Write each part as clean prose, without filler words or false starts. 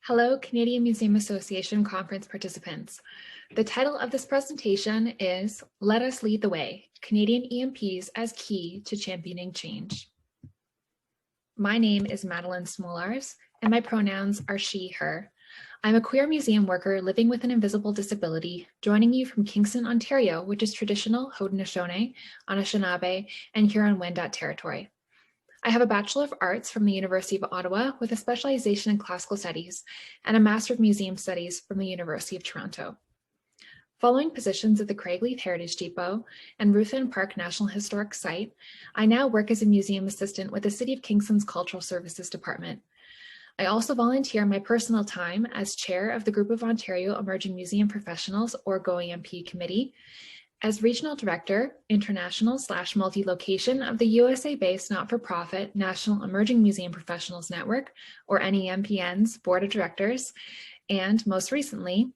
Hello, Canadian Museum Association conference participants. The title of this presentation is Let Us Lead the Way, Canadian EMPs as Key to Championing Change. My name is Madeline Smolarz, and my pronouns are she, her. I'm a queer museum worker living with an invisible disability, joining you from Kingston, Ontario, which is traditional Haudenosaunee, Anishinaabe, and Huron-Wendat territory. I have a Bachelor of Arts from the University of Ottawa with a specialization in classical studies and a Master of Museum Studies from the University of Toronto. Following positions at the Craigleith Heritage Depot and Ruthven Park National Historic Site, I now work as a museum assistant with the City of Kingston's Cultural Services Department. I also volunteer my personal time as chair of the Group of Ontario Emerging Museum Professionals, or GO EMP Committee, as Regional Director, International/Multi-Location of the USA-based not-for-profit National Emerging Museum Professionals Network, or NEMPN's Board of Directors, and most recently,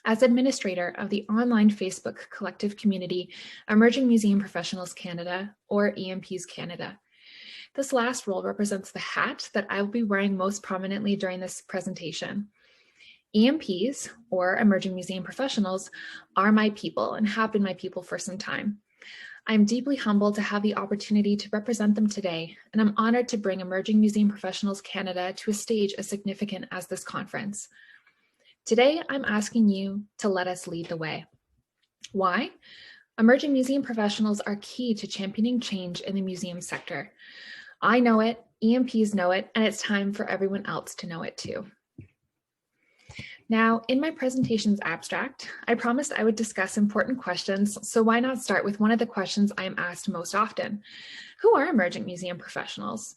as Administrator of the online Facebook collective community Emerging Museum Professionals Canada, or EMPs Canada. This last role represents the hat that I will be wearing most prominently during this presentation. EMPs, or Emerging Museum Professionals, are my people and have been my people for some time. I'm deeply humbled to have the opportunity to represent them today, and I'm honored to bring Emerging Museum Professionals Canada to a stage as significant as this conference. Today, I'm asking you to let us lead the way. Why? Emerging Museum Professionals are key to championing change in the museum sector. I know it, EMPs know it, and it's time for everyone else to know it too. Now, in my presentation's abstract, I promised I would discuss important questions, so why not start with one of the questions I am asked most often? Who are emerging museum professionals?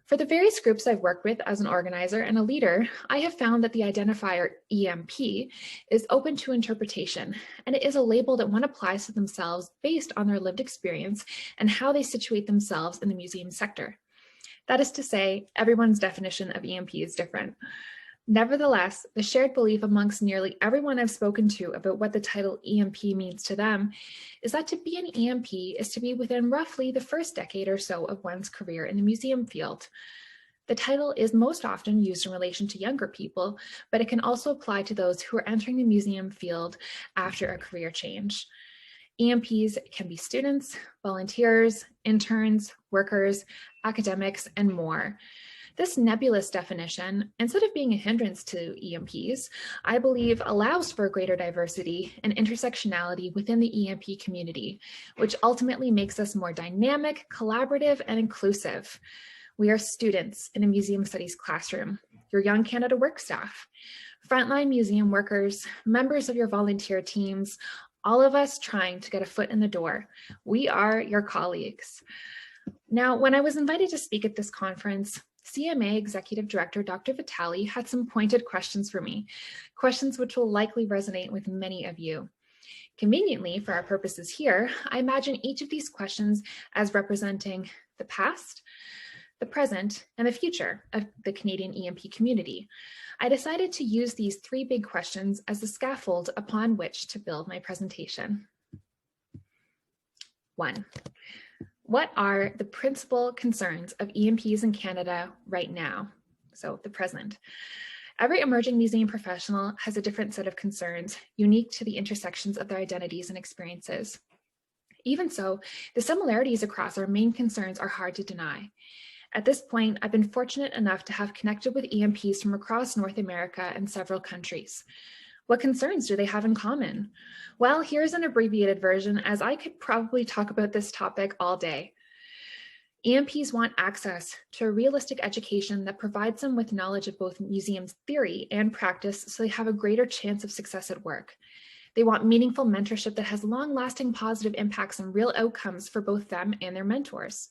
For the various groups I've worked with as an organizer and a leader, I have found that the identifier EMP is open to interpretation, and it is a label that one applies to themselves based on their lived experience and how they situate themselves in the museum sector. That is to say, everyone's definition of EMP is different. Nevertheless, the shared belief amongst nearly everyone I've spoken to about what the title EMP means to them is that to be an EMP is to be within roughly the first decade or so of one's career in the museum field. The title is most often used in relation to younger people, but it can also apply to those who are entering the museum field after a career change. EMPs can be students, volunteers, interns, workers, academics, and more. This nebulous definition, instead of being a hindrance to EMPs, I believe allows for greater diversity and intersectionality within the EMP community, which ultimately makes us more dynamic, collaborative, and inclusive. We are students in a museum studies classroom, your Young Canada work staff, frontline museum workers, members of your volunteer teams, all of us trying to get a foot in the door. We are your colleagues. Now, when I was invited to speak at this conference, CMA Executive Director Dr. Vitale had some pointed questions for me, questions which will likely resonate with many of you. Conveniently, for our purposes here, I imagine each of these questions as representing the past, the present, and the future of the Canadian EMP community. I decided to use these three big questions as the scaffold upon which to build my presentation. 1. What are the principal concerns of EMPs in Canada right now? So the present. Every emerging museum professional has a different set of concerns, unique to the intersections of their identities and experiences. Even so, the similarities across our main concerns are hard to deny. At this point, I've been fortunate enough to have connected with EMPs from across North America and several countries. What concerns do they have in common? Well, here's an abbreviated version, as I could probably talk about this topic all day. EMPs want access to a realistic education that provides them with knowledge of both museum theory and practice so they have a greater chance of success at work. They want meaningful mentorship that has long-lasting positive impacts and real outcomes for both them and their mentors.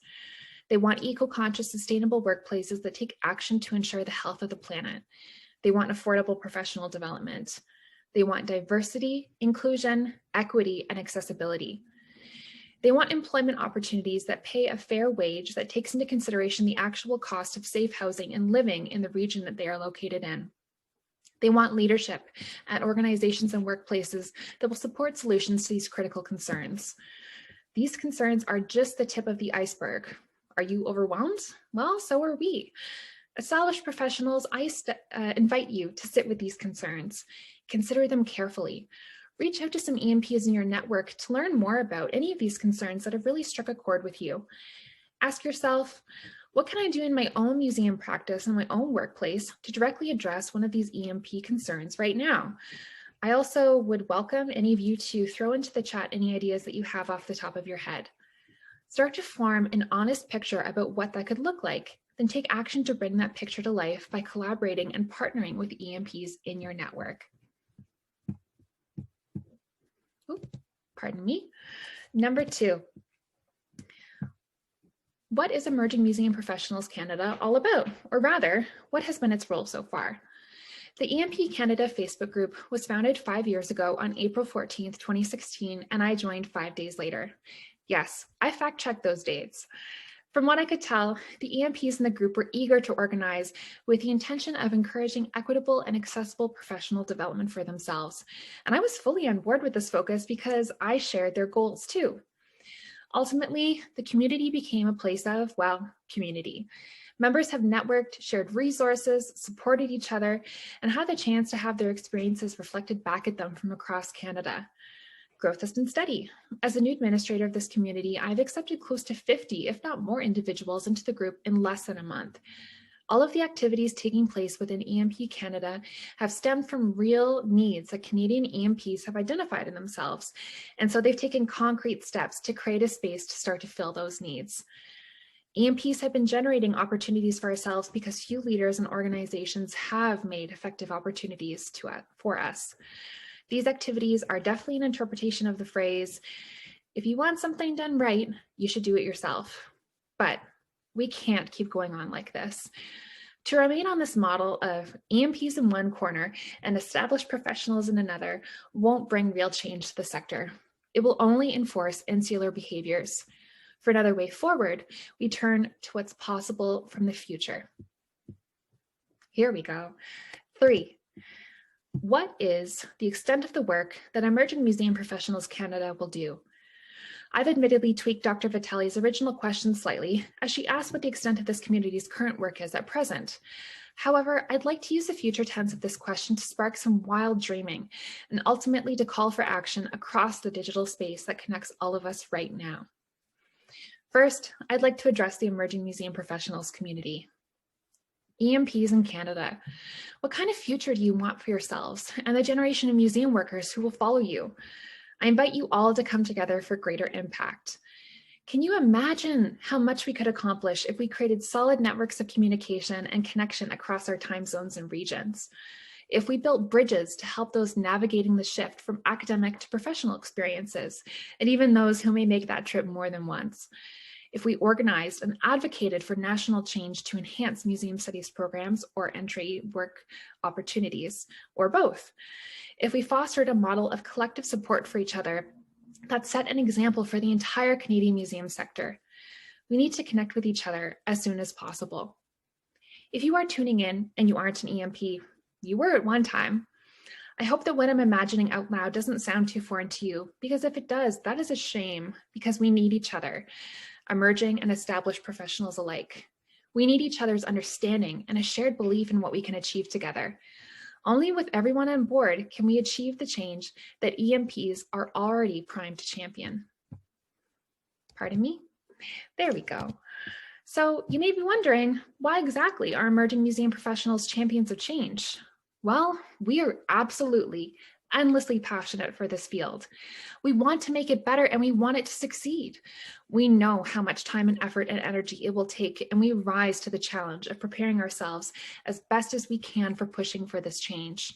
They want eco-conscious, sustainable workplaces that take action to ensure the health of the planet. They want affordable professional development. They want diversity, inclusion, equity, and accessibility. They want employment opportunities that pay a fair wage that takes into consideration the actual cost of safe housing and living in the region that they are located in. They want leadership at organizations and workplaces that will support solutions to these critical concerns. These concerns are just the tip of the iceberg. Are you overwhelmed? Well, so are we. Established professionals, I invite you to sit with these concerns. Consider them carefully. Reach out to some EMPs in your network to learn more about any of these concerns that have really struck a chord with you. Ask yourself, what can I do in my own museum practice and my own workplace to directly address one of these EMP concerns right now? I also would welcome any of you to throw into the chat any ideas that you have off the top of your head. Start to form an honest picture about what that could look like, then take action to bring that picture to life by collaborating and partnering with EMPs in your network. Pardon me. Number 2, what is Emerging Museum Professionals Canada all about? Or rather, what has been its role so far? The EMP Canada Facebook group was founded 5 years ago on April 14th, 2016, and I joined 5 days later. Yes, I fact-checked those dates. From what I could tell, the EMPs in the group were eager to organize with the intention of encouraging equitable and accessible professional development for themselves. And I was fully on board with this focus because I shared their goals too. Ultimately, the community became a place of, well, community. Members have networked, shared resources, supported each other, and had the chance to have their experiences reflected back at them from across Canada. Growth has been steady. As a new administrator of this community, I've accepted close to 50, if not more, individuals into the group in less than a month. All of the activities taking place within EMP Canada have stemmed from real needs that Canadian EMPs have identified in themselves. And so they've taken concrete steps to create a space to start to fill those needs. EMPs have been generating opportunities for ourselves because few leaders and organizations have made effective opportunities for us. These activities are definitely an interpretation of the phrase, if you want something done right, you should do it yourself. But we can't keep going on like this. To remain on this model of EMPs in one corner and established professionals in another won't bring real change to the sector. It will only enforce insular behaviors. For another way forward, we turn to what's possible from the future. Here we go. 3. What is the extent of the work that Emerging Museum Professionals Canada will do? I've admittedly tweaked Dr. Vitale's original question slightly, as she asked what the extent of this community's current work is at present. However, I'd like to use the future tense of this question to spark some wild dreaming, and ultimately to call for action across the digital space that connects all of us right now. First, I'd like to address the Emerging Museum Professionals community. EMPs in Canada. What kind of future do you want for yourselves and the generation of museum workers who will follow you? I invite you all to come together for greater impact. Can you imagine how much we could accomplish if we created solid networks of communication and connection across our time zones and regions? If we built bridges to help those navigating the shift from academic to professional experiences, and even those who may make that trip more than once? If we organized and advocated for national change to enhance museum studies programs or entry work opportunities, or both. If we fostered a model of collective support for each other that set an example for the entire Canadian museum sector. We need to connect with each other as soon as possible. If you are tuning in and you aren't an EMP, you were at one time. I hope that what I'm imagining out loud doesn't sound too foreign to you, because if it does, that is a shame, because we need each other. Emerging and established professionals alike. We need each other's understanding and a shared belief in what we can achieve together. Only with everyone on board can we achieve the change that EMPs are already primed to champion. Pardon me? There we go. So you may be wondering, why exactly are emerging museum professionals champions of change? Well, we are absolutely endlessly passionate for this field. We want to make it better and we want it to succeed. We know how much time and effort and energy it will take, and we rise to the challenge of preparing ourselves as best as we can for pushing for this change.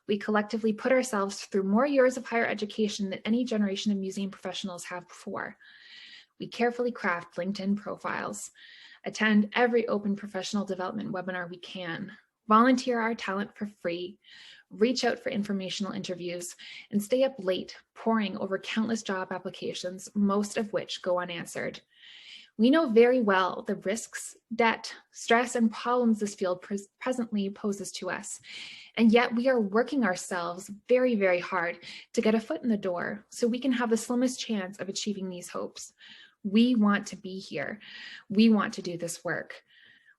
We collectively put ourselves through more years of higher education than any generation of museum professionals have before. We carefully craft LinkedIn profiles, attend every open professional development webinar we can, volunteer our talent for free, reach out for informational interviews, and stay up late poring over countless job applications, most of which go unanswered. We know very well the risks, debt, stress, and problems this field presently poses to us, and yet we are working ourselves very, very hard to get a foot in the door so we can have the slimmest chance of achieving these hopes. We want to be here. We want to do this work.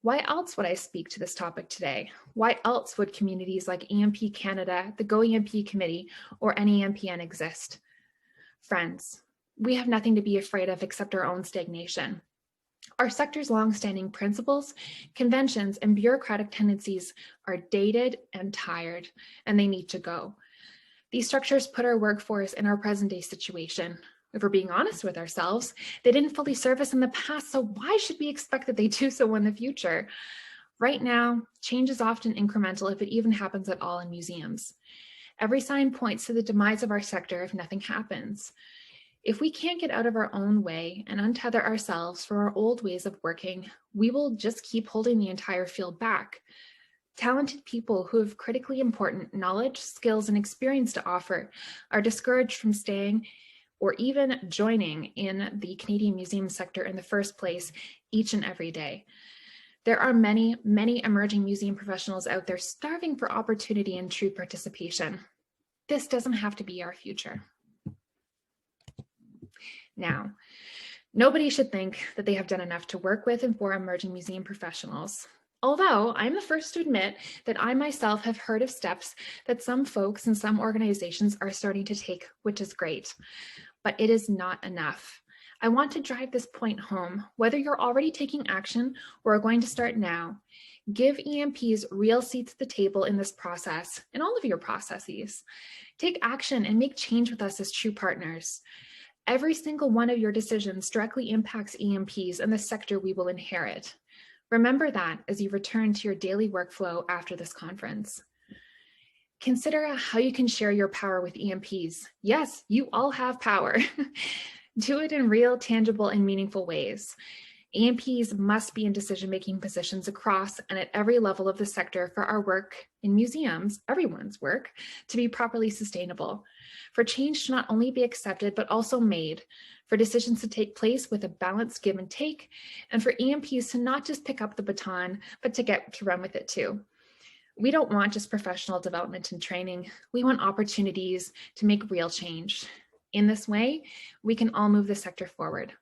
Why else would I speak to this topic today? Why else would communities like EMP Canada, the Go EMP Committee, or NEMPN exist? Friends, we have nothing to be afraid of except our own stagnation. Our sector's longstanding principles, conventions, and bureaucratic tendencies are dated and tired, and they need to go. These structures put our workforce in our present-day situation. If we're being honest with ourselves, they didn't fully serve us in the past, so why should we expect that they do so in the future? Right now, change is often incremental if it even happens at all in museums. Every sign points to the demise of our sector if nothing happens. If we can't get out of our own way and untether ourselves from our old ways of working, we will just keep holding the entire field back. Talented people who have critically important knowledge, skills, and experience to offer are discouraged from staying or even joining in the Canadian museum sector in the first place each and every day. There are many, many emerging museum professionals out there starving for opportunity and true participation. This doesn't have to be our future. Now, nobody should think that they have done enough to work with and for emerging museum professionals. Although I'm the first to admit that I myself have heard of steps that some folks and some organizations are starting to take, which is great, but it is not enough. I want to drive this point home, whether you're already taking action or are going to start now. Give EMPs real seats at the table in this process, in all of your processes. Take action and make change with us as true partners. Every single one of your decisions directly impacts EMPs and the sector we will inherit. Remember that as you return to your daily workflow after this conference. Consider how you can share your power with EMPs. Yes, you all have power. Do it in real, tangible, and meaningful ways. EMPs must be in decision-making positions across and at every level of the sector for our work in museums, everyone's work, to be properly sustainable. For change to not only be accepted, but also made, for decisions to take place with a balanced give and take, and for EMPs to not just pick up the baton, but to get to run with it too. We don't want just professional development and training. We want opportunities to make real change. In this way, we can all move the sector forward.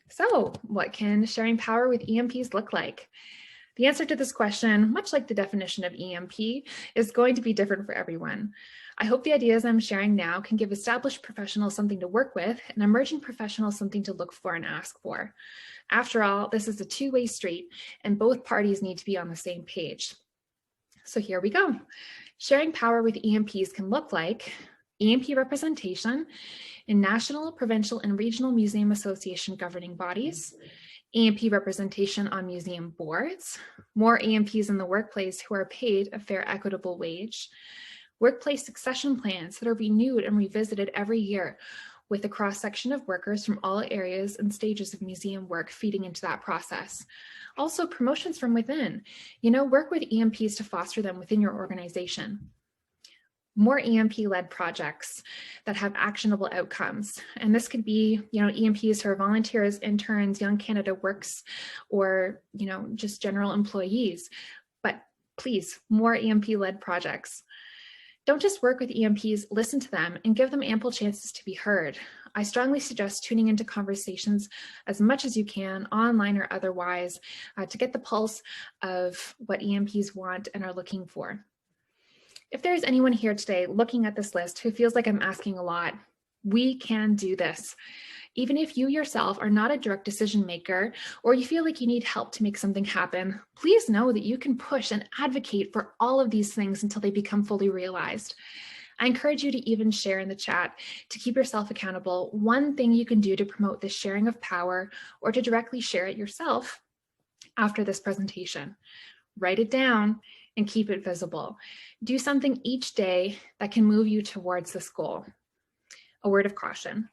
So, what can sharing power with EMPs look like? The answer to this question, much like the definition of EMP, is going to be different for everyone. I hope the ideas I'm sharing now can give established professionals something to work with and emerging professionals something to look for and ask for. After all, this is a two-way street and both parties need to be on the same page. So here we go. Sharing power with EMPs can look like EMP representation in national, provincial, and regional museum association governing bodies, EMP representation on museum boards, more EMPs in the workplace who are paid a fair, equitable wage, workplace succession plans that are renewed and revisited every year with a cross-section of workers from all areas and stages of museum work feeding into that process. Also, promotions from within. Work with EMPs to foster them within your organization. More EMP-led projects that have actionable outcomes. And this could be, EMPs who are volunteers, interns, Young Canada Works, or, just general employees. But please, more EMP-led projects. Don't just work with EMPs, listen to them and give them ample chances to be heard. I strongly suggest tuning into conversations as much as you can, online or otherwise, to get the pulse of what EMPs want and are looking for. If there's anyone here today looking at this list who feels like I'm asking a lot, we can do this. Even if you yourself are not a direct decision maker, or you feel like you need help to make something happen, please know that you can push and advocate for all of these things until they become fully realized. I encourage you to even share in the chat to keep yourself accountable one thing you can do to promote this sharing of power or to directly share it yourself after this presentation. Write it down and keep it visible. Do something each day that can move you towards this goal. A word of caution.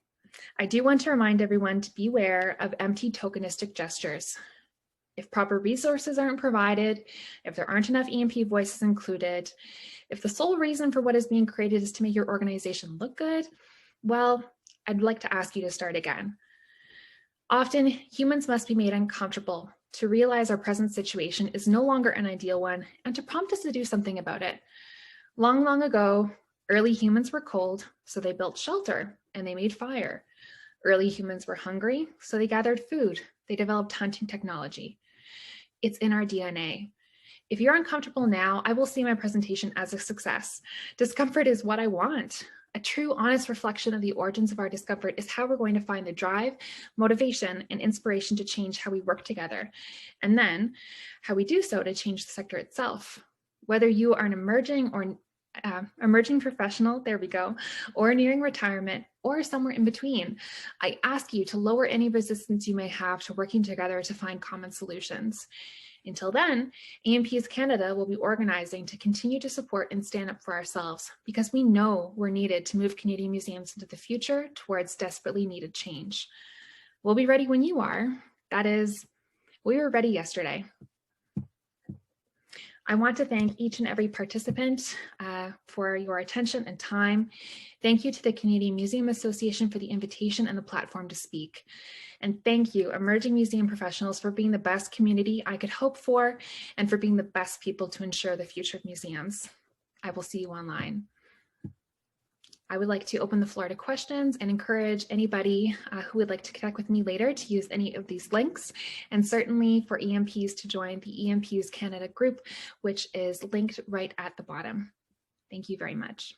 I do want to remind everyone to beware of empty tokenistic gestures. If proper resources aren't provided, if there aren't enough EMP voices included, if the sole reason for what is being created is to make your organization look good, well, I'd like to ask you to start again. Often, humans must be made uncomfortable to realize our present situation is no longer an ideal one and to prompt us to do something about it. Long, long ago, early humans were cold, so they built shelter and they made fire. Early humans were hungry, so they gathered food. They developed hunting technology. It's in our DNA. If you're uncomfortable now, I will see my presentation as a success. Discomfort is what I want. A true, honest reflection of the origins of our discomfort is how we're going to find the drive, motivation, and inspiration to change how we work together, and then how we do so to change the sector itself. Whether you are an emerging professional, there we go, or nearing retirement, or somewhere in between, I ask you to lower any resistance you may have to working together to find common solutions. Until then, EMPs Canada will be organizing to continue to support and stand up for ourselves because we know we're needed to move Canadian museums into the future towards desperately needed change. We'll be ready when you are. That is, we were ready yesterday. I want to thank each and every participant for your attention and time. Thank you to the Canadian Museum Association for the invitation and the platform to speak. And thank you, emerging museum professionals, for being the best community I could hope for and for being the best people to ensure the future of museums. I will see you online. I would like to open the floor to questions and encourage anybody who would like to connect with me later to use any of these links, and certainly for EMPs to join the EMPs Canada group, which is linked right at the bottom. Thank you very much.